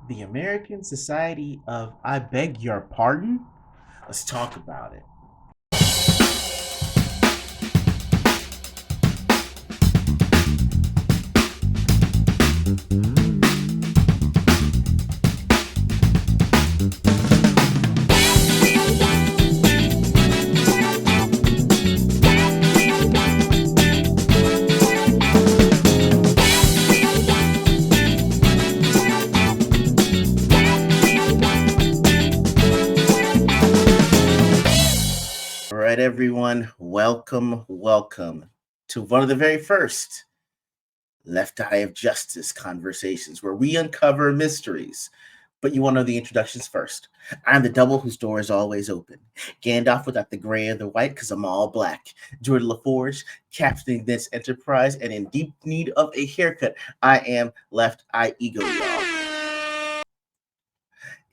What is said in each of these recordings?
The American Society of I Beg Your Pardon? Let's talk about it. All right, everyone, welcome to one of the very first Left Eye of Justice conversations where we uncover mysteries. But you want to know the introductions first. I'm the double whose door is always open. Gandalf without the gray or the white because I'm all black. Jordan LaForge, captaining this enterprise and in deep need of a haircut. I am LeftEyeEGrO, y'all.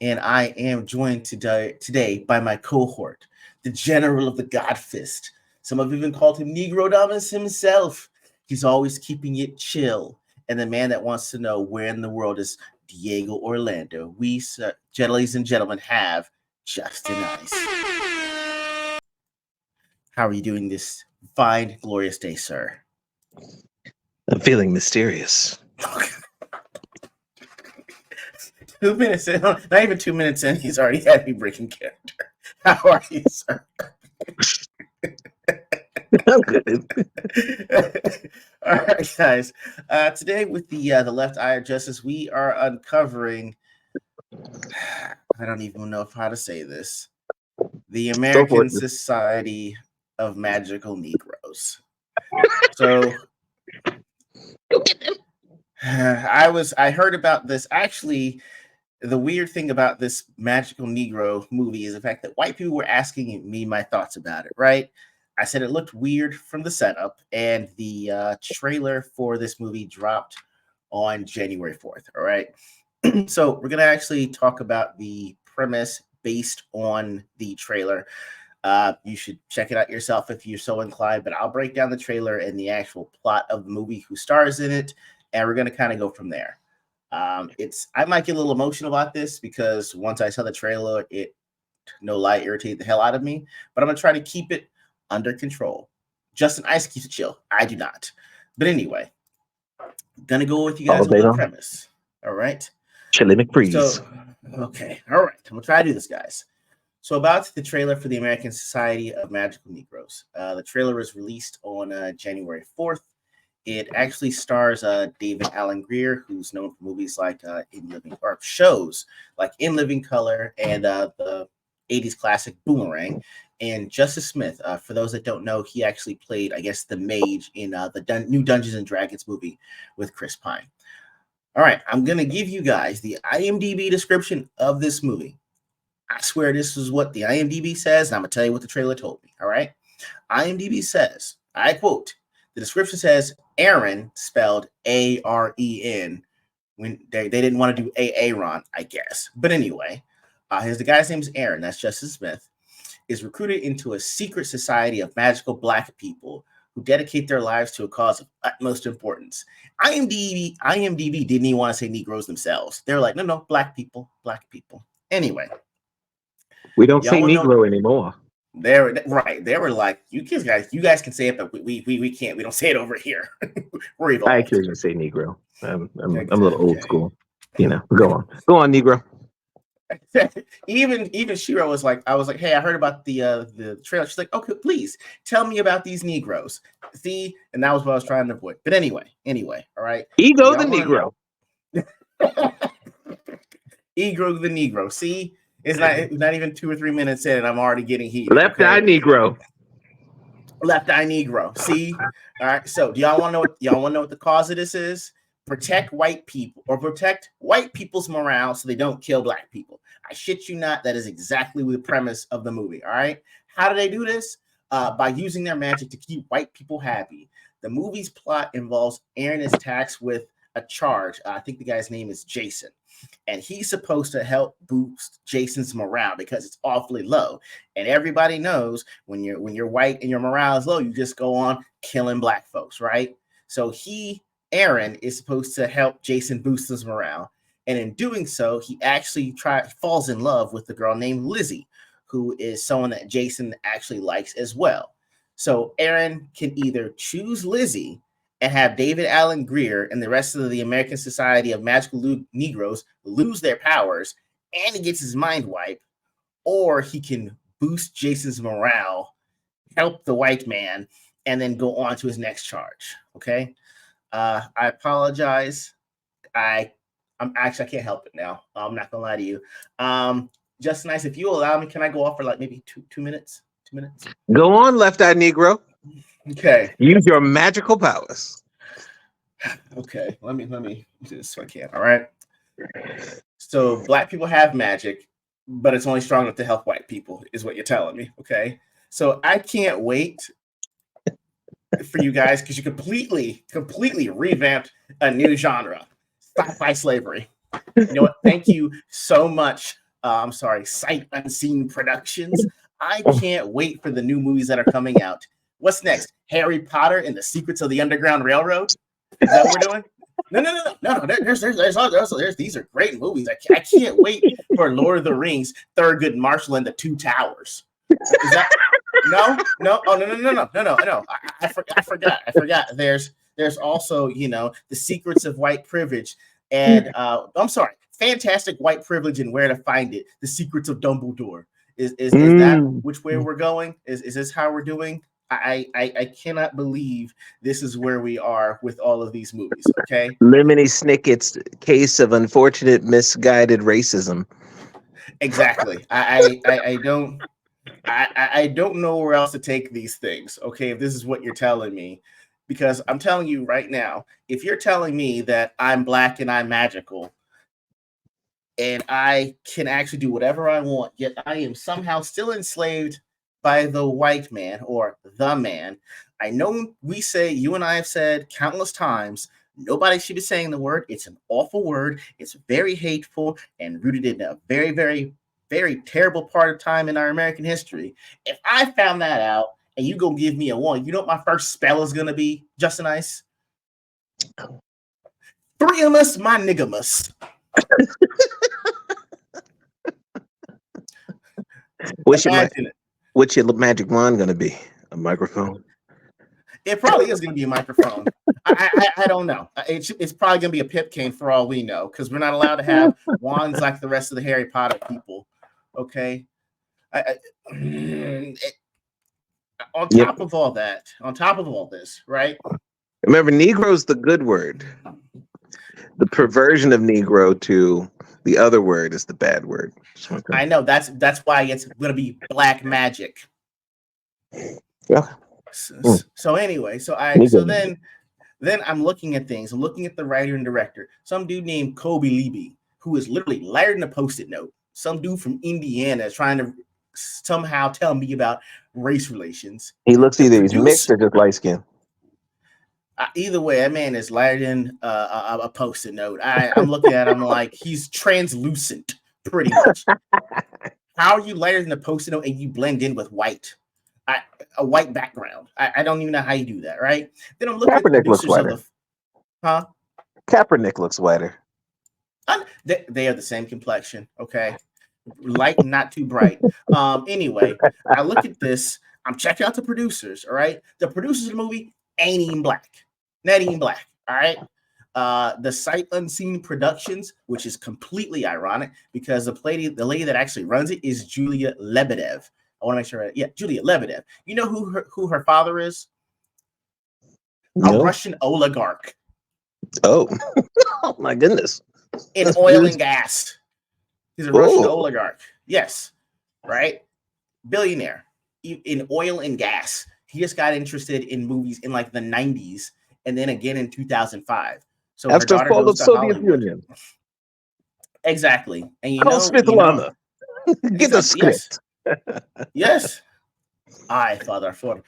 And I am joined today by my cohort, the general of the God Fist. Some have even called him Negro Dominus himself. He's always keeping it chill. And the man that wants to know where in the world is Diego Orlando. We, ladies and gentlemen, have Justin Ice. How are you doing this fine, glorious day, sir? I'm feeling mysterious. 2 minutes in, not even 2 minutes in, he's already had me breaking character. How are you, sir? I'm good. All right, guys. Today with the Left Eye of Justice, we are uncovering. I don't even know how to say this. The American Society of Magical Negroes. So I heard about this. Actually, the weird thing about this Magical Negro movie is the fact that white people were asking me my thoughts about it, right? I said it looked weird from the setup, and the trailer for this movie dropped on January 4th, all right? So we're going to actually talk about the premise based on the trailer. You should check it out yourself if you're so inclined, but I'll break down the trailer and the actual plot of the movie, who stars in it, and we're going to kind of go from there. I might get a little emotional about this because once I saw the trailer, it no lie irritated the hell out of me, but I'm going to try to keep it under control. Justin Ice keeps it chill. I do not. But anyway, going to go with you guys with the premise. All right. Chili McFreeze. Okay. All right. I'm going to try to do this, guys. So about the trailer for the American Society of Magical Negroes. The trailer was released on January 4th. It actually stars David Alan Grier, who's known for movies like shows like In Living Color and the 80s classic Boomerang, and Justice Smith. For those that don't know, he actually played, I guess, the mage in the new Dungeons and Dragons movie with Chris Pine. All right, I'm going to give you guys the IMDb description of this movie. I swear this is what the IMDb says, and I'm going to tell you what the trailer told me, all right? IMDb says, I quote, the description says Aaron, spelled A-R-E-N, when they didn't want to do Aaron, I guess. But anyway, the guy's name is Aaron, that's Justice Smith, is recruited into a secret society of magical black people who dedicate their lives to a cause of utmost importance. IMDb didn't even want to say Negroes themselves. They're like, no, black people. Anyway. We don't say Negro anymore. They're right. They were like, you guys can say it, but we can't. We don't say it over here. We're evolved. I actually say Negro. I'm a little old school. You know, go on, Negro. even Shiro was like, I was like, hey, I heard about the trailer. She's like, okay, please tell me about these Negroes. See, and that was what I was trying to avoid. But anyway, all right. E.G.O the Negro. E.G.O the Negro. See. It's not even 2 or 3 minutes in, and I'm already getting heated. LeftEyenEGrO. LeftEyenEGrO. See, all right. So, do y'all want to know what the cause of this is? Protect white people, or protect white people's morale so they don't kill black people. I shit you not. That is exactly the premise of the movie. All right. How do they do this? By using their magic to keep white people happy. The movie's plot involves Aaron is tasked with a charge. I think the guy's name is Jason. And he's supposed to help boost Jason's morale because it's awfully low. And everybody knows when you're white and your morale is low, you just go on killing black folks, right? So Aaron, is supposed to help Jason boost his morale. And in doing so, he actually falls in love with the girl named Lizzie, who is someone that Jason actually likes as well. So Aaron can either choose Lizzie and have David Allen Greer and the rest of the American Society of Magical Negroes lose their powers and he gets his mind wiped, or he can boost Jason's morale, help the white man, and then go on to his next charge. Okay. I apologize. I can't help it now. I'm not gonna lie to you. Just nice. If you allow me, can I go off for like maybe two minutes? 2 minutes. Go on, LeftEyenEGrO. Okay. Use your magical powers. Okay. Let me do this so I can. All right. So black people have magic, but it's only strong enough to help white people, is what you're telling me. Okay. So I can't wait for you guys because you completely revamped a new genre. Sci-fi slavery. You know what? Thank you so much. I'm sorry, Sight Unseen Productions. I can't wait for the new movies that are coming out. What's next? Harry Potter and the Secrets of the Underground Railroad? Is that what we're doing? No. There's these are great movies. I can't wait for Lord of the Rings, Thurgood Marshall and the Two Towers. Is that no? Oh no. I forgot. There's also, the Secrets of White Privilege, and I'm sorry, Fantastic White Privilege and Where to Find It. The Secrets of Dumbledore. Is that which way we're going? Is this how we're doing? I cannot believe this is where we are with all of these movies. Okay, Lemony Snicket's Case of Unfortunate Misguided Racism. Exactly. I don't know where else to take these things. Okay, if this is what you're telling me, because I'm telling you right now, if you're telling me that I'm black and I'm magical, and I can actually do whatever I want, yet I am somehow still enslaved by the white man or the man. I know you and I have said countless times, nobody should be saying the word. It's an awful word. It's very hateful and rooted in a very, very, very terrible part of time in our American history. If I found that out and you go give me a one, you know what my first spell is going to be, Justin Ice? Threeamus my niggamus. What's your magic wand going to be? A microphone? It probably is going to be a microphone. I don't know. It's probably going to be a pip cane for all we know, because we're not allowed to have wands like the rest of the Harry Potter people. Okay. On top of all this, right? Remember, Negro's the good word. The perversion of Negro to the other word is the bad word. I know that's why it's going to be black magic. Yeah. So anyway, then I'm looking at things. I'm looking at the writer and director. Some dude named Kobe Levy, who is literally layered in a Post-it note. Some dude from Indiana is trying to somehow tell me about race relations. He looks either he's mixed or just light skin. Either way, that man is layered in a Post-it note. I'm looking at him like he's translucent, pretty much. How are you layered in a Post-it note and you blend in with white? A white background. I don't even know how you do that, right? Then I'm looking at the producers of the Kaepernick looks whiter. They are the same complexion, okay? Light and not too bright. Anyway, I look at this. I'm checking out the producers, all right? The producers of the movie ain't even black. Not even black, all right? The Sight Unseen Productions, which is completely ironic because the lady that actually runs it is Julia Lebedev. I want to make sure. Yeah, Julia Lebedev. You know who her father is? No. A Russian oligarch. Oh, oh my goodness! In oil and gas. He's a Russian oligarch. Yes, right. Billionaire in oil and gas. He just got interested in movies in like the 90s, and then again in 2005. So after her the fall of the Soviet Union. Exactly, and get the script. Yes. I, Father, for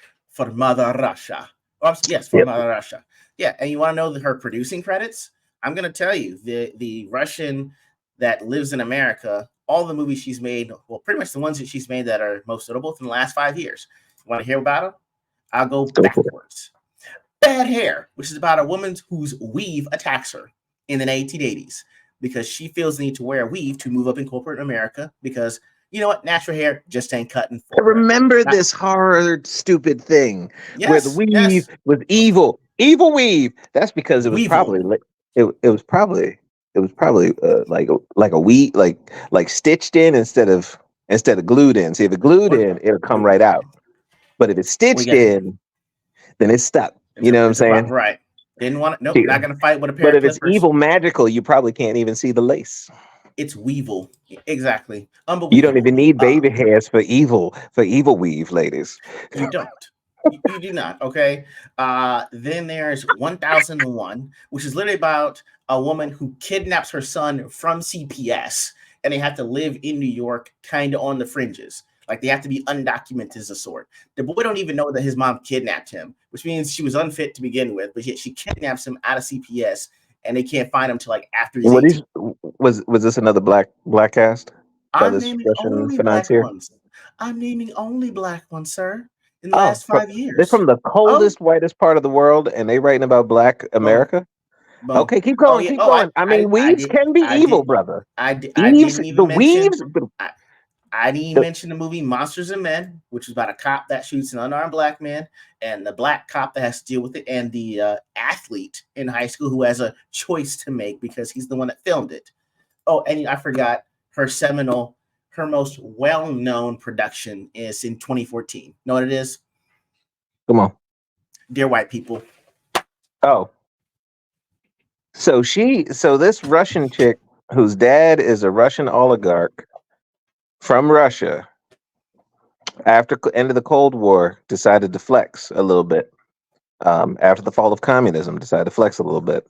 Mother Russia. Oh, yes, for Mother Russia. Yeah, and you want to know her producing credits? I'm going to tell you, the Russian that lives in America, all the movies she's made, well, pretty much the ones that she's made that are most notable in the last 5 years. You want to hear about them? I'll go backwards. Bad Hair, which is about a woman whose weave attacks her in the 1880s. because she feels the need to wear a weave to move up in corporate America because you know what, natural hair just ain't cutting I for her. remember this horror stupid thing where the Yes, weave yes, was evil, evil weave. That's because it was weevil. probably like a weave like stitched in instead of glued in. See, if it glued What? in, it'll come right out. But if it's We stitched got in, then it's stuck. You know what I'm it's a saying? right. Didn't want it. Nope, See, not gonna fight with a pair but of if it's clippers. evil magical, you probably can't even see the lace. It's weevil. Exactly. You don't Unbelievable. even need baby hairs for evil weave, ladies. You don't. You do not. Okay. Then there's 1001, which is literally about a woman who kidnaps her son from CPS and they have to live in New York, kind of on the fringes. Like they have to be undocumented as a sort. The boy don't even know that his mom kidnapped him, which means she was unfit to begin with, but yet she kidnaps him out of CPS and they can't find him till like after he's What 18. is was this another black cast by I'm this naming Russian only black financier? ones. I'm naming only black ones, sir, in the Oh, last from, 5 years. they're from the Oh, coldest, whitest part of the world, and they writing about Black boom, America. boom. Okay, keep Oh going, yeah. keep Oh, going. I mean, I weaves did, can be I evil, did, brother. I Eves, didn't the even mention. weaves. I didn't even The, mention the movie Monsters and Men, which is about a cop that shoots an unarmed black man, and the black cop that has to deal with it, and the athlete in high school who has a choice to make because he's the one that filmed it. Oh, and I forgot her seminal, her most well-known production is in 2014. Know what it is? come on. Dear White People. Oh, so this Russian chick whose dad is a Russian oligarch from Russia after end of the Cold War decided to flex a little bit. After the fall of communism, decided to flex a little bit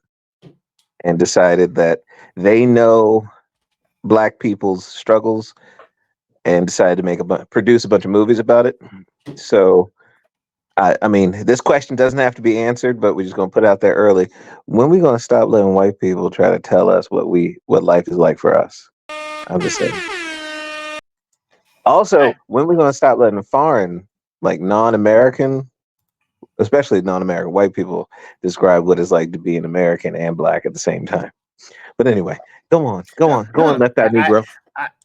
and decided that they know black people's struggles and decided to produce a bunch of movies about it. So, I mean, this question doesn't have to be answered, but we're just gonna put it out there early. When we gonna stop letting white people try to tell us what life is like for us? I'm just saying. I, Also, when we gonna stop letting foreign, like non-American, especially non-American white people, describe what it's like to be an American and black at the same time? But anyway, go on, left eye I, Negro.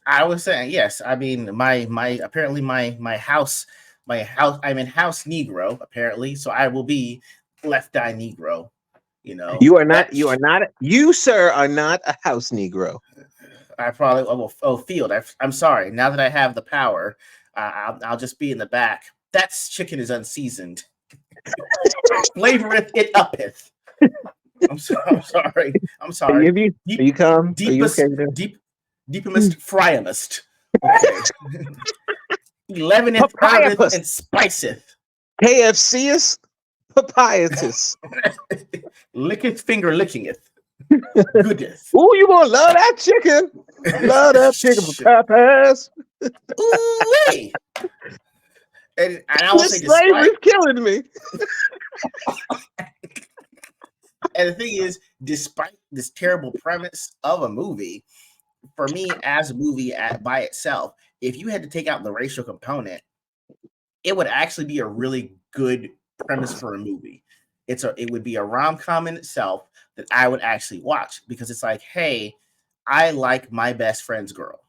I was saying yes. I mean, my apparently my house. I'm in House Negro apparently, so I will be LeftEyenEGrO. You know You are not. that You are not. You, sir, are not a house Negro. I probably will. Oh, field. I'm sorry. Now that I have the power, I'll just be in the back. That's chicken is unseasoned. Flavoreth it uppeth. I'm sorry. I'm Are sorry. you? Are Deep, you calm? Are you okay deepest, there? deep, deepest, fryamest. Okay. 11th herbeth Papayapus, and spiceth. KFCist, papayatus. Licketh finger lickingeth. Goodeth. Ooh, you gonna love that chicken? Love that chicken for papas. Ooh-wee. And I will say, This slavery's killing me. and the thing is, despite this terrible premise of a movie, for me as a movie by itself, if you had to take out the racial component, it would actually be a really good premise for a movie. It would be a rom-com in itself that I would actually watch because it's like, hey, I like my best friend's girl.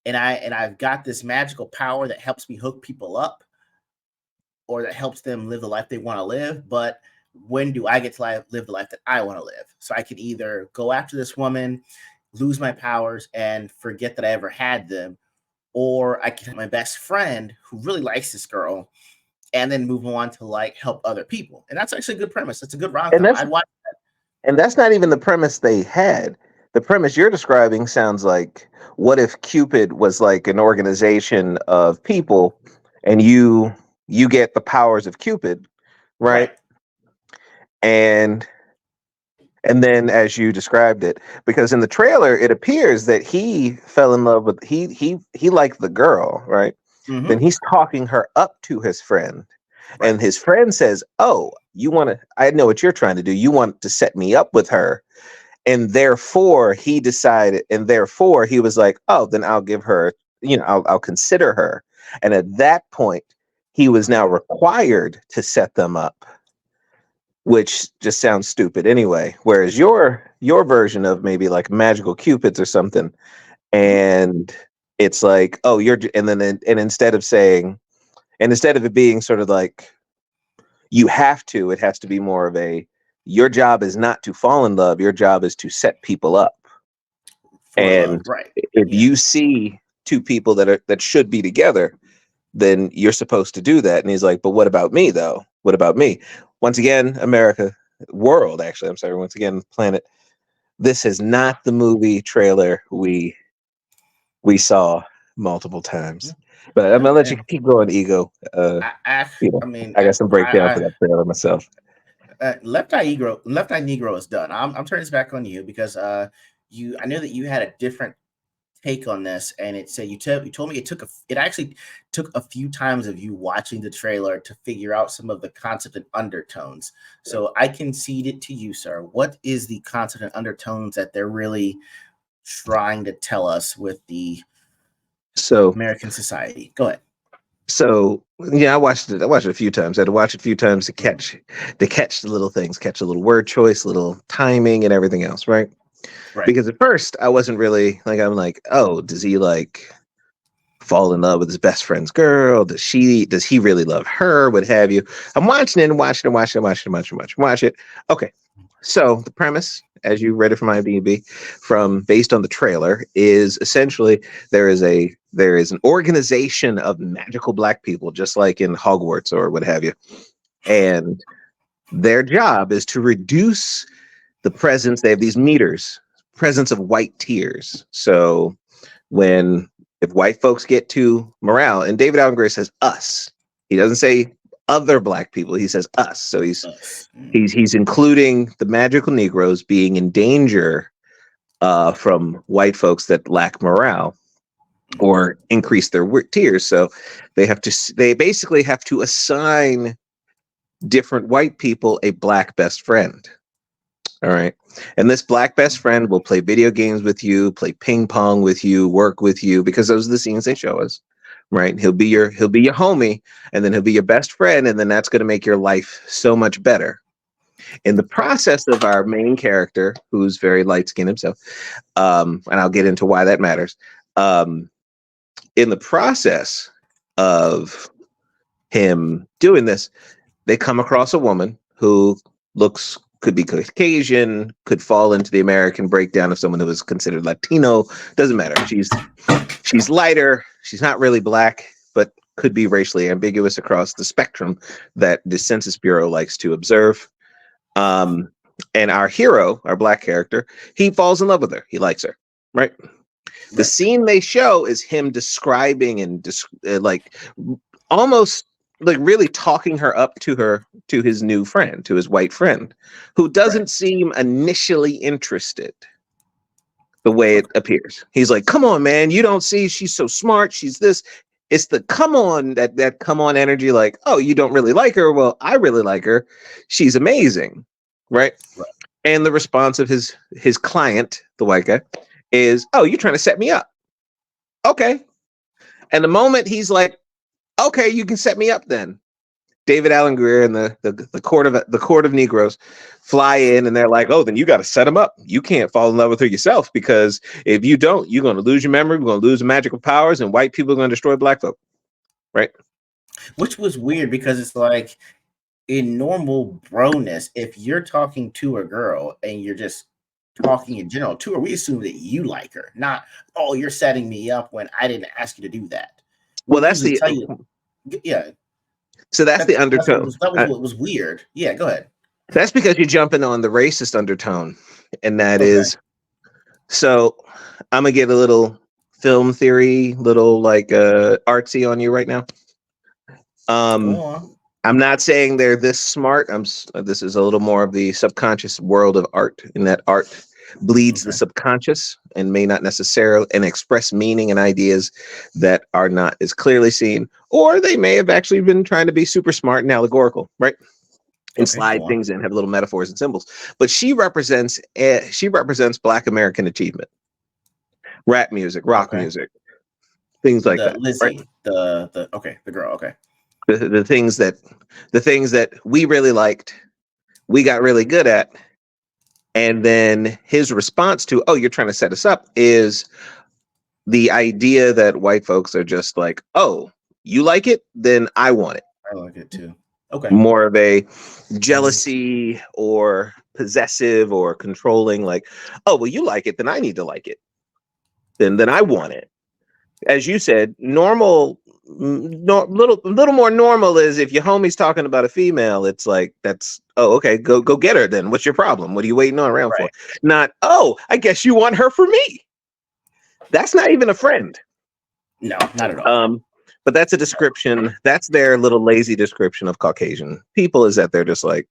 And I've got this magical power that helps me hook people up or that helps them live the life they want to live. But when do I get to live the life that I want to live? So I can either go after this woman, lose my powers, and forget that I ever had them, or I can have my best friend who really likes this girl and then move on to like help other people. And that's actually a good premise. It's a good rom And com. that's I'd watch. and that's not even the premise they had. The premise you're describing sounds like, what if Cupid was like an organization of people, and you get the powers of Cupid, right? Right. And and then as you described it, because in the trailer it appears that he fell in love with he liked the girl, right? Then Mm-hmm. he's talking her up to his friend, Right. and his friend says, "Oh, you want to, I know what you're trying to do, you want to set me up with her." And therefore he decided, and therefore he was like, "Oh, then I'll give her, I'll consider her." And at that point he was now required to set them up. which just sounds stupid anyway. Whereas your version of maybe like magical cupids or something, Mhm. and it's like, oh, and instead of it being sort of like you have to, it has to be more of a your job is not to fall in love, your job is to set people up. For love, And right? if Yeah. you see two people that should be together, then you're supposed to do that. And he's like, but what about me though? What about me? Once again, America, world, actually, I'm sorry, once again, planet. This is not the movie trailer we saw multiple times. Mm. But I'm No, gonna let you and keep going, Ego. I, You know, I mean, I got some breakdown for that trailer myself. LeftEyeNEGrO is done. I'm turning this back on you because I know that you had a different take on this, and it said you told me it actually took a few times of you watching the trailer to figure out some of the concept and undertones. So I concede it to you, sir. What is the concept and undertones that they're really trying to tell us with the So American society? Go ahead. So yeah, I watched it. I watched it a few times. I had to watch it a few times to Mhm. catch the little things, catch a little word choice, little timing, and everything else, right? Right. Because at first I wasn't really like I'm like, oh, does he like fall in love with his best friend's girl? Does he really love her? What have you? I'm watching it and watching it, watching it, watching it, watching it, watch it. Okay. So the premise, as you read it from IMDb, from based on the trailer, is essentially there is an organization of magical black people, just like in Hogwarts or what have you, and their job is to reduce the presence. They have these meters, presence of white tears. So when if white folks get to morale, and David Allen Gray says us, he doesn't say other black people. He says us. So Us. he's including the magical Negroes being in danger from white folks that lack morale or increase their tiers. So they basically have to assign different white people a black best friend. All right. And this black best friend will play video games with you, play ping pong with you, work with you, because those are the scenes they show us. Right. He'll be your homie, and then he'll be your best friend, and then that's going to make your life so much better. In the process of our main character, who's very light skinned himself, and I'll get into why that matters. Um, in the process of him doing this, they come across a woman who could be Caucasian, could fall into the American breakdown of someone who was considered Latino. Doesn't matter. She's lighter. She's not really black, but could be racially ambiguous across the spectrum that the Census Bureau likes to observe. Um, and our hero, our black character, he falls in love with her. He likes her, right? The Right. scene they show is him describing and like almost like really talking her up to his new friend, to his white friend, who Right. doesn't seem initially interested the way it Okay. appears. He's like, "Come on, man, you don't see she's so smart. She's this." It's the come on that come on energy. Like, oh, you don't really like her. Well, I really like her. She's amazing, right? Right. And the response of his client, the white guy, is, "Oh, you're trying to set me up." Okay. And the moment he's like, "Okay, you can set me up then." David Allen Greer and the court of Negroes fly in, and they're like, "Oh, then you got to set him up. You can't fall in love with her yourself, because if you don't, you're going to lose your memory. We're going to lose the magical powers, and white people are going to destroy black folk." Right? Which was weird because it's like in normal broness, if you're talking to a girl and you're just talking in general to her, we assume that you like her, not, oh, you're setting me up when I didn't ask you to do that. Well, We usually tell you, yeah, that's the undertone. that was what was weird. Yeah, go ahead. That's because you're jumping on the racist undertone, and that Okay, is so. I'm gonna get a little film theory, little like artsy on you right now. go Um, on. I'm not saying they're this smart. This is a little more of the subconscious world of art, in that art bleeds the Okay, subconscious and may not necessarily and express meaning and ideas that are not as clearly seen, or they may have actually been trying to be super smart and allegorical, right? And okay, go slide on. things in, have little metaphors and symbols. But she represents Black American achievement, rap music, rock Okay, music, things like the that, right? Lizzie, the girl. Okay, The, the things that the things that we really liked we got really good at. And then his response to, oh, you're trying to set us up, is the idea that white folks are just like, oh, you like it? Then I want it. I like it too. Okay. More of a jealousy or possessive or controlling, like, oh, well, you like it, then I need to like it. Then I want it. As you said, normal, little more normal is if your homie's talking about a female, it's like, that's, oh, okay, go get her then. What's your problem? What are you waiting around for? Not, oh, I guess you want her for me. That's not even a friend. No, not at all. But that's a description. That's their little lazy description of Caucasian people, is that they're just like,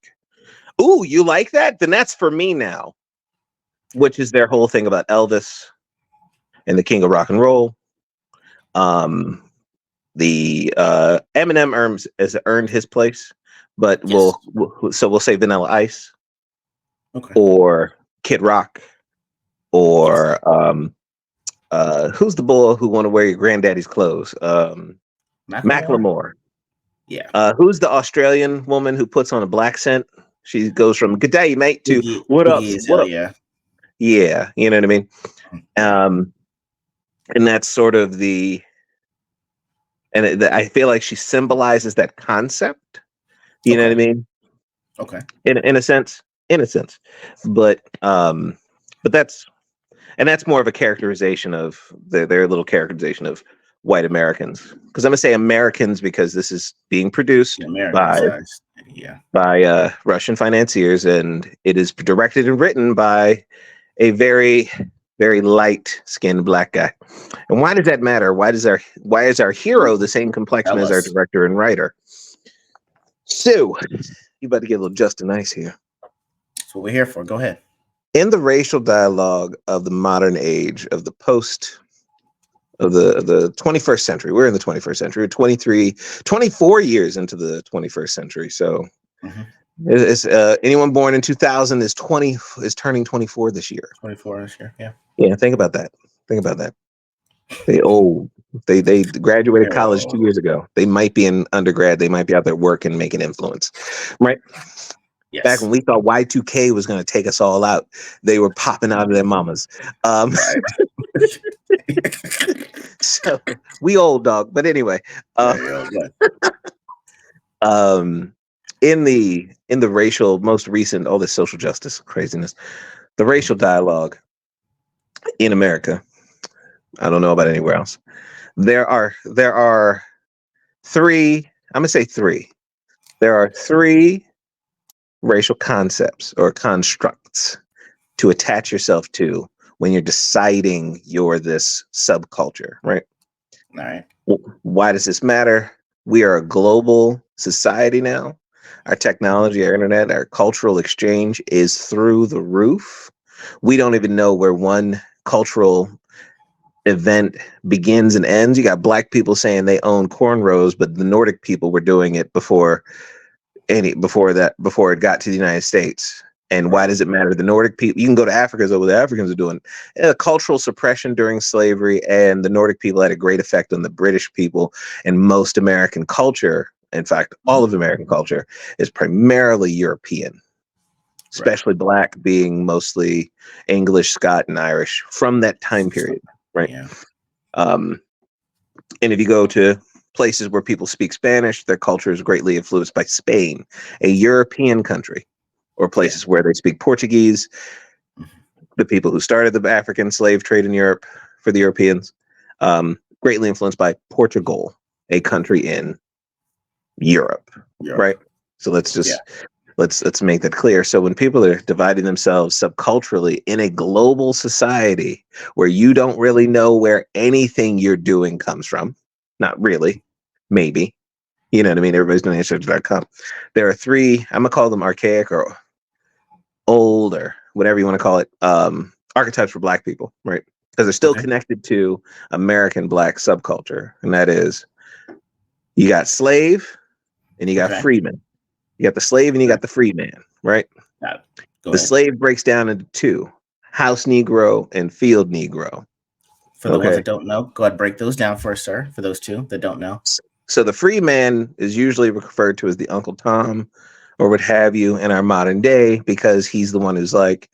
ooh, you like that? Then that's for me now. Which is their whole thing about Elvis and the king of rock and roll. The Eminem has earned his place, but Yes. we'll say Vanilla Ice, Okay. or Kid Rock, or who's the boy who want to wear your granddaddy's clothes? Macklemore. Yeah. Who's the Australian woman who puts on a black scent? She goes from "Good day, mate" to "What up? What up?" Yeah. Yeah, you know what I mean. And that's sort of the, and I feel like she symbolizes that concept. You know what I mean? Okay. In a sense, but that's more of a characterization of their little characterization of white Americans. Because I'm gonna say Americans because this is being produced by Russian financiers, and it is directed and written by a very, very light-skinned black guy. And why does that matter? Why is our hero the same complexion as our director and writer? Sue, you better get a little Justin Nice here. That's what we're here for. Go ahead. In the racial dialogue of the modern age, of the the 21st century, we're in the 21st century, 24 years into the 21st century. So is anyone born in 2000 is turning 24 this year. 24 this year, yeah. Yeah, think about that. They old. They graduated college 2 years ago. They might be in undergrad. They might be out there working, making influence, right? Yes. Back when we thought Y2K was going to take us all out, they were popping out of their mamas. So we old, dog. But anyway, in the racial, most recent, all this social justice craziness, the racial dialogue in America, I don't know about anywhere else. There are three. I'm gonna say three. There are three racial concepts or constructs to attach yourself to when you're deciding you're this subculture, right? All right. Why does this matter? We are a global society now. Our technology, our internet, our cultural exchange is through the roof. We don't even know where one cultural event begins and ends. You got black people saying they own cornrows, but the Nordic people were doing it before it got to the United States. And why does it matter? The Nordic people, you can go to Africa, so what the Africans are doing. Cultural suppression during slavery, and the Nordic people had a great effect on the British people. And most American culture, in fact, all of American culture, is primarily European, especially black being mostly English, Scott, and Irish from that time period, right? Yeah. And if you go to places where people speak Spanish, their culture is greatly influenced by Spain, a European country, or places where they speak Portuguese. The people who started the African slave trade in Europe for the Europeans, greatly influenced by Portugal, a country in Europe. Right? So let's make that clear. So when people are dividing themselves subculturally in a global society where you don't really know where anything you're doing comes from, not really, maybe, you know what I mean? Everybody's doing answers.com. There are three, I'm gonna call them archaic or old or whatever you want to call it, archetypes for black people, right? Because they're still connected to American black subculture. And that is, you got slave and you got freeman. You got the slave and you got the free man, right? The slave breaks down into two: house Negro and field Negro. For the ones that don't know, go ahead, break those down for us, sir. For those two that don't know. So the free man is usually referred to as the Uncle Tom or what have you in our modern day, because he's the one who's like,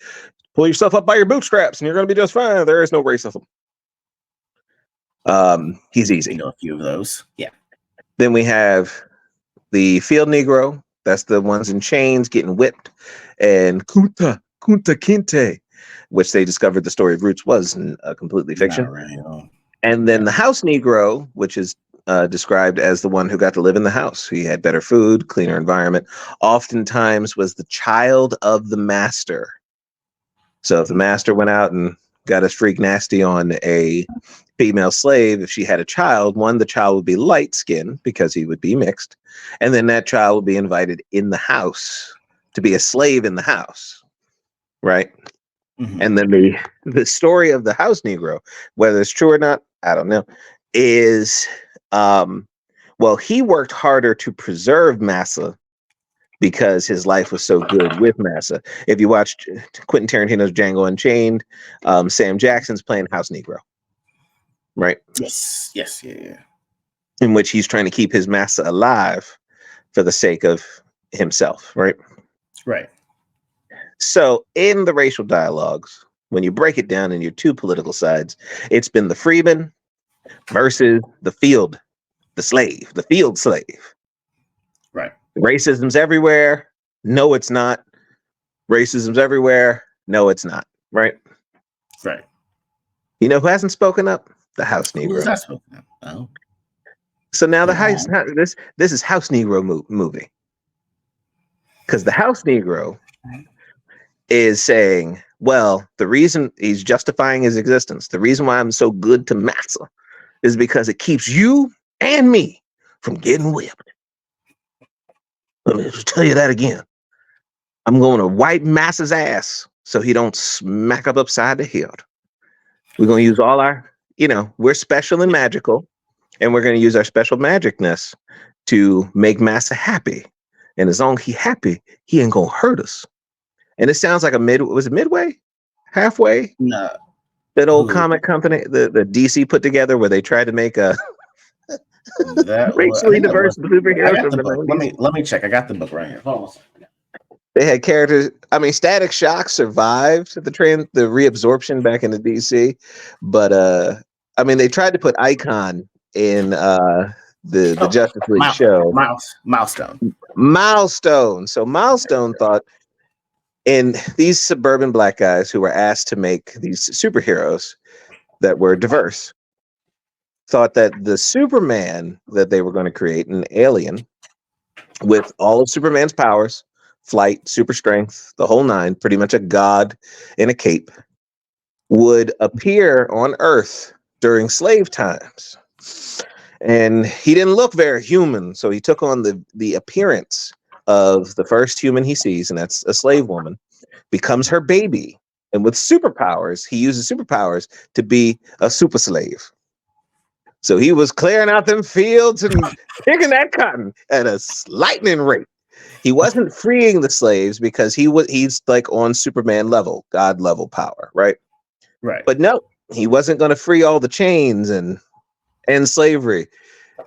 pull yourself up by your bootstraps and you're going to be just fine. There is no racism. He's easy. You know, a few of those. Yeah. Then we have the field Negro. That's the ones in chains getting whipped. And Kunta Kinte, which they discovered the story of Roots was completely fiction. Not real. And then the house Negro, which is described as the one who got to live in the house. He had better food, cleaner environment, oftentimes was the child of the master. So if the master went out and got a freak nasty on a female slave, if she had a child, the child would be light skinned because he would be mixed. And then that child would be invited in the house to be a slave in the house. Right. Mm-hmm. And then the story of the house Negro, whether it's true or not, I don't know, is, well, he worked harder to preserve massa because his life was so good with massa. If you watched Quentin Tarantino's Django Unchained, Sam Jackson's playing house Negro. Right? Yes, yeah. In which he's trying to keep his massa alive for the sake of himself, right? Right. So in the racial dialogues, when you break it down in your two political sides, it's been the freeman versus the field, the slave, the field slave. Right. Racism's everywhere. No, it's not. Racism's everywhere. No, it's not. Right? Right. You know who hasn't spoken up? The house Negro. Who's not spoken up? Oh. So now the house, this is house Negro movie. Because the house Negro is saying, well, the reason he's justifying his existence, the reason why I'm so good to massa is because it keeps you and me from getting whipped. Let me just tell you that again. I'm going to wipe massa's ass so he don't smack up upside the head. We're going to use all our, we're special and magical, and we're going to use our special magicness to make massa happy. And as long as he happy, he ain't going to hurt us. And it sounds like was it Midway? Halfway? No. That old comic company, the DC put together where they tried to make a racially diverse superhero from the 90s. Let me check. I got the book right here. Hold on. They had characters. I mean, Static Shock survived the reabsorption back into DC, but I mean, they tried to put Icon in the Justice League show. Milestone. So Milestone thought, and these suburban black guys who were asked to make these superheroes that were diverse thought that the Superman that they were going to create, an alien with all of Superman's powers, flight, super strength, the whole nine, pretty much a god in a cape, would appear on Earth during slave times. And he didn't look very human, so he took on the appearance of the first human he sees, and that's a slave woman, becomes her baby. And with superpowers, he uses superpowers to be a super slave. So he was clearing out them fields and picking that cotton at a lightning rate. He wasn't freeing the slaves because he's like on Superman level, God level power, right? Right. But no, he wasn't going to free all the chains and end slavery.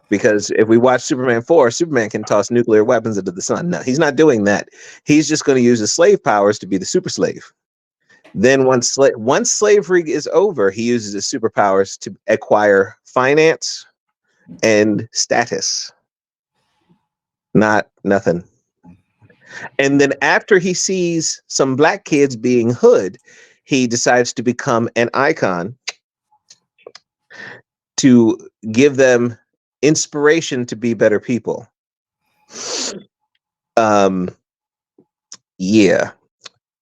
Because if we watch Superman 4, Superman can toss nuclear weapons into the sun. No, he's not doing that. He's just going to use his slave powers to be the super slave. Then once slavery is over, he uses his superpowers to acquire finance and status. Nothing. And then after he sees some black kids being hood, he decides to become an icon to give them inspiration to be better people. Yeah.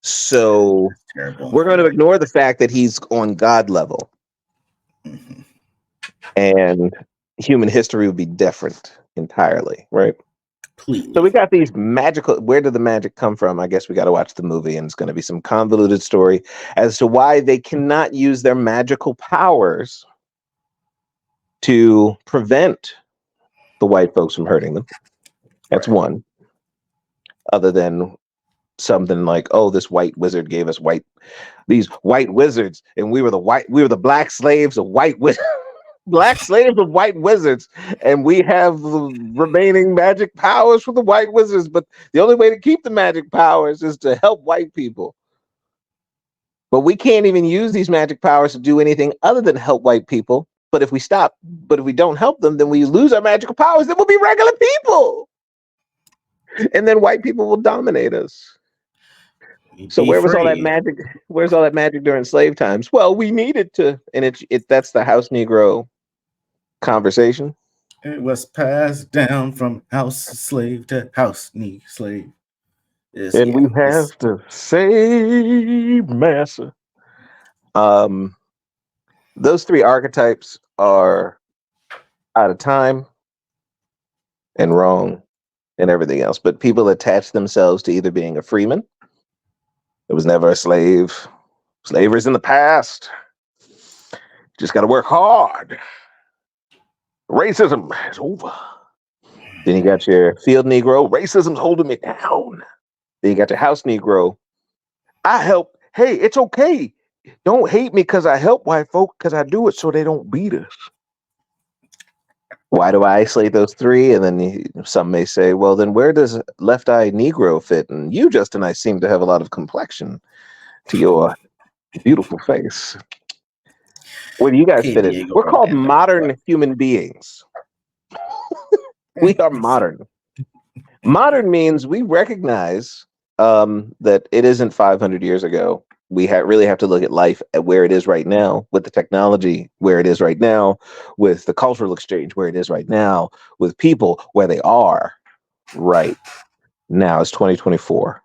So we're going to ignore the fact that he's on God level. Mm-hmm. And human history would be different entirely, right? Please. So we got these magical, where did the magic come from? I guess we got to watch the movie, and it's going to be some convoluted story as to why they cannot use their magical powers to prevent the white folks from hurting them. That's right. One. Other than something like, oh, this white wizard gave us these white wizards, and we were the black slaves of white wizards. black slaves with white wizards, and we have the remaining magic powers for the white wizards. But the only way to keep the magic powers is to help white people. But we can't even use these magic powers to do anything other than help white people. But if we don't help them, then we lose our magical powers. Then we'll be regular people, and then white people will dominate us. So Be where was all that free. magic? Where's all that magic during slave times? Well, we needed to, and that's the house Negro conversation. It was passed down from house slave to house slave. Is And yeah. we It's have to save massa. Um, those three archetypes are out of time and wrong and everything else. But people attach themselves to either being a freeman. It was never a slave. Slavery's in the past. Just got to work hard. Racism is over. Then you got your field Negro. Racism's holding me down. Then you got your house Negro. I help. Hey, it's okay. Don't hate me because I help white folk because I do it so they don't beat us. Why do I isolate those three? And then some may say, well, then where does LeftEyenEGrO fit? And you, Justin, I seem to have a lot of complexion to your beautiful face. Where do you guys okay, fit in? Diego We're called Orlando. modern human beings. We are modern. Modern means we recognize that it isn't 500 years ago. We really have to look at life at where it is right now, with the technology where it is right now, with the cultural exchange where it is right now, with people where they are right now. It's 2024.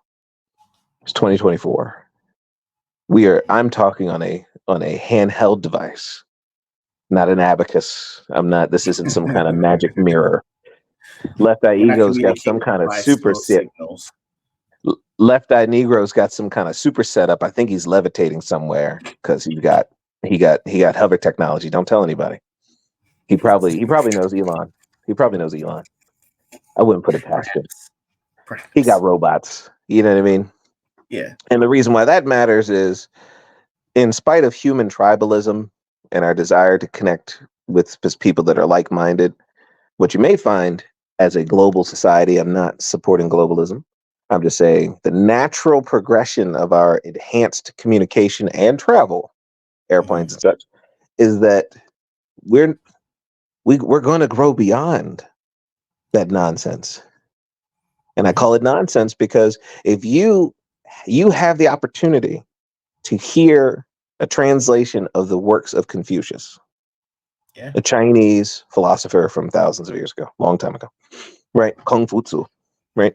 It's 2024. I'm talking on a handheld device, not an abacus. I'm not. This isn't some kind of magic mirror. Left Eye You're not Ego's got communicating some kind of by super smoke set. signals. Left Eye Negro's got some kind of super setup. I think he's levitating somewhere because he got hover technology. Don't tell anybody. He probably knows Elon. He probably knows Elon. I wouldn't put it past him. Perhaps. He got Perhaps. robots. You know what I mean? Yeah. And the reason why that matters is, in spite of human tribalism and our desire to connect with people that are like-minded, what you may find as a global society, I'm not supporting globalism. I'm just saying the natural progression of our enhanced communication and travel, airplanes and such, is that we're we're going to grow beyond that nonsense. And I call it nonsense because if you have the opportunity to hear a translation of the works of Confucius, Yeah. a Chinese philosopher from thousands of years ago, long time ago, right? Kung Fu Tzu, right?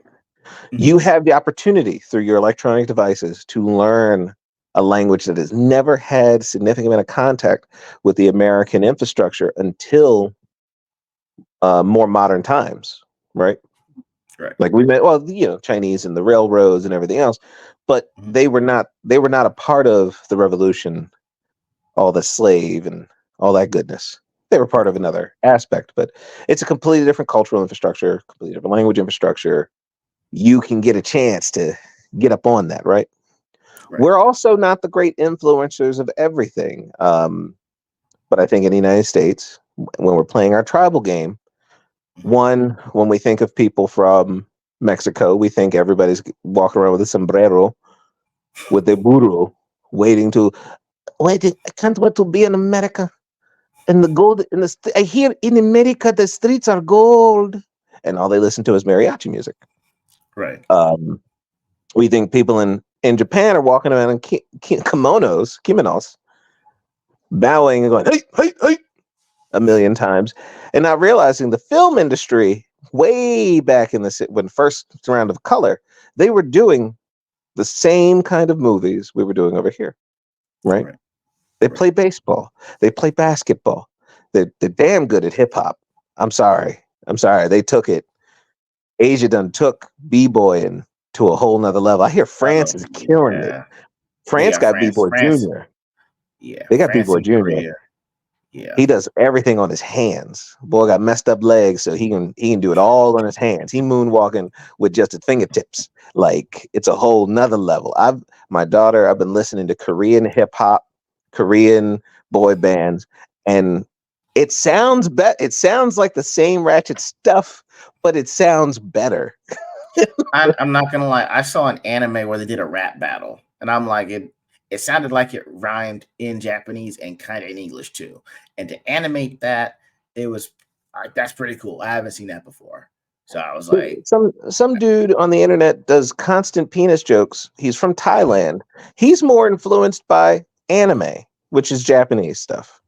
You have the opportunity through your electronic devices to learn a language that has never had significant amount of contact with the American infrastructure until more modern times, right? Right. Like we met, well, Chinese and the railroads and everything else, but they were not a part of the revolution, all the slave and all that goodness. They were part of another aspect, but it's a completely different cultural infrastructure, completely different language infrastructure. You can get a chance to get up on that, right? Right. We're also not the great influencers of everything. But I think in the United States, when we're playing our tribal game, when we think of people from Mexico, we think everybody's walking around with a sombrero, with their burro, waiting to wait. I can't wait to be in America. And the gold in I hear in America the streets are gold, and all they listen to is mariachi music. Right. We think people in Japan are walking around in kimonos, bowing and going hey hey hey a million times, and not realizing the film industry way back in when first round of color, they were doing the same kind of movies we were doing over here, right? Right. They Right. play baseball, they play basketball, they're damn good at hip hop. I'm sorry, they took it. Asia done took b-boying to a whole nother level. I hear France Oh, is killing it. yeah. They France got got France. b-boy France. junior. Yeah. They got France b-boy and junior. Korea. Yeah. He does everything on his hands. Boy got messed up legs, so he can do it all on his hands. He moonwalking with just his fingertips. Like it's a whole nother level. I've been listening to Korean hip hop, Korean boy bands, and It sounds it sounds like the same Ratchet stuff, but it sounds better. I'm not gonna lie. I saw an anime where they did a rap battle, and I'm like, it sounded like it rhymed in Japanese and kind of in English too. And to animate that, it was that's pretty cool. I haven't seen that before, so I was like, Some dude on the internet does constant penis jokes. He's from Thailand. He's more influenced by anime, which is Japanese stuff.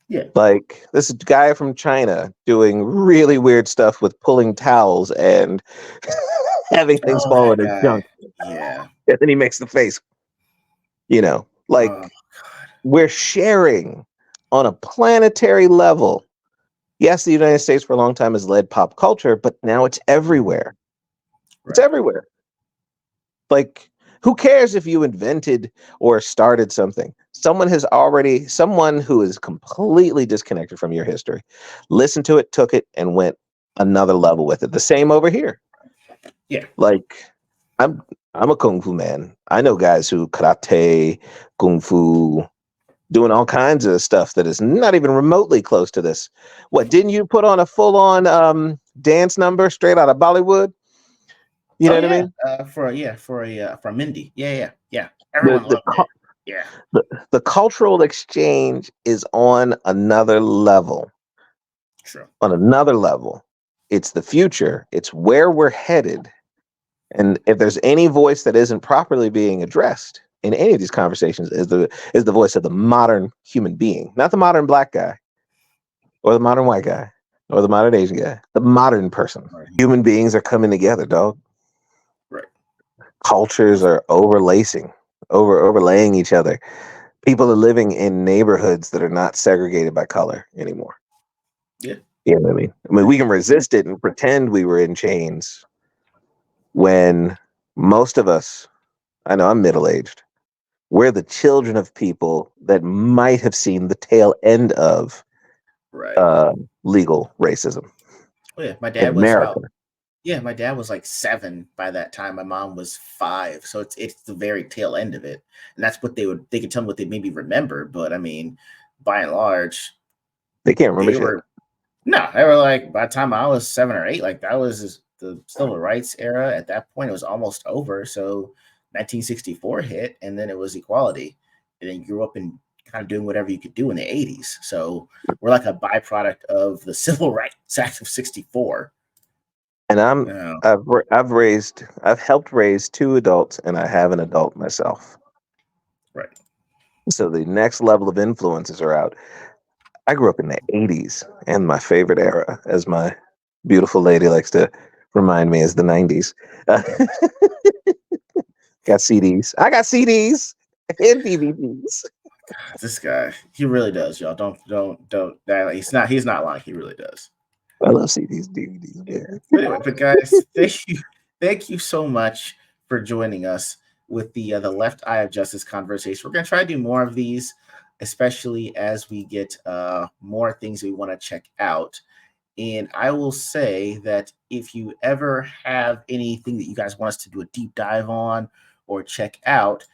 yeah, Like this guy from China doing really weird stuff with pulling towels and having things oh fall in that his guy, junk. yeah, And then he makes the face, oh like we're sharing on a planetary level. Yes, the United States for a long time has led pop culture, but now it's everywhere. It's right, everywhere. Like, who cares if you invented or started something? Someone who is completely disconnected from your history, listened to it, took it, and went another level with it. The same over here. yeah, Like, I'm I'm a kung fu man. I know guys who karate, kung fu, doing all kinds of stuff that is not even remotely close to this. What, didn't you put on a full on dance number straight out of Bollywood? You oh know what I yeah, mean? for Mindy, yeah. The Everyone the loved it. Yeah, the, the cultural exchange is on another level. true. On another level. It's the future. It's where we're headed. And if there's any voice that isn't properly being addressed in any of these conversations, is the voice of the modern human being, not the modern black guy or the modern white guy or the modern Asian guy, the modern person. Right, Human beings are coming together, dog. right. Cultures are overlaying each other. People are living in neighborhoods that are not segregated by color anymore. Yeah, You know what I mean? I mean, we can resist it and pretend we were in chains when most of us, I know I'm middle aged, we're the children of people that might have seen the tail end of right. legal racism Oh yeah, in America. my dad was like 7 by that time. My mom was 5, so it's the very tail end of it, and that's what they could tell me what they maybe remember. But I mean, by and large, They can't remember they shit. were no, they were like by the time I was 7 or 8, like that was the civil rights era. At that point, it was almost over. So 1964 hit, and then it was equality, and then you grew up in kind of doing whatever you could do in the 80s. So we're like a byproduct of the Civil Rights Act of 64. And Yeah, I've helped raise 2 adults, and I have an adult myself. right. So the next level of influences are out. I grew up in the 80s, and my favorite era, as my beautiful lady likes to remind me, is the 90s. Uh, got CDs. I got CDs and DVDs. This guy, he really does, y'all. Don't. He's not lying. He really does. I love CDs, DVDs, Yeah. baby. But anyway, but guys, thank you so much for joining us with the Left Eye of Justice conversation. We're gonna try to do more of these, especially as we get more things we want to check out. And I will say that if you ever have anything that you guys want us to do a deep dive on or check out,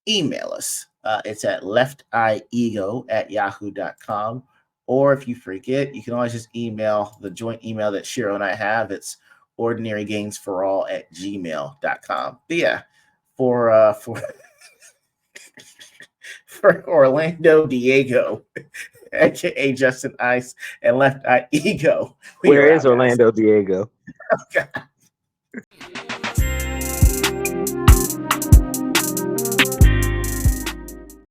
email us. It's at LeftEyeEGO@yahoo.com. Or if you forget, you can always just email the joint email that Shiro and I have. It's ordinarygainsforall@gmail.com. But yeah, for for Orlando Diego, aka Justin Ice, and Left Eye Ego, we Where are is out, guys. Orlando Diego?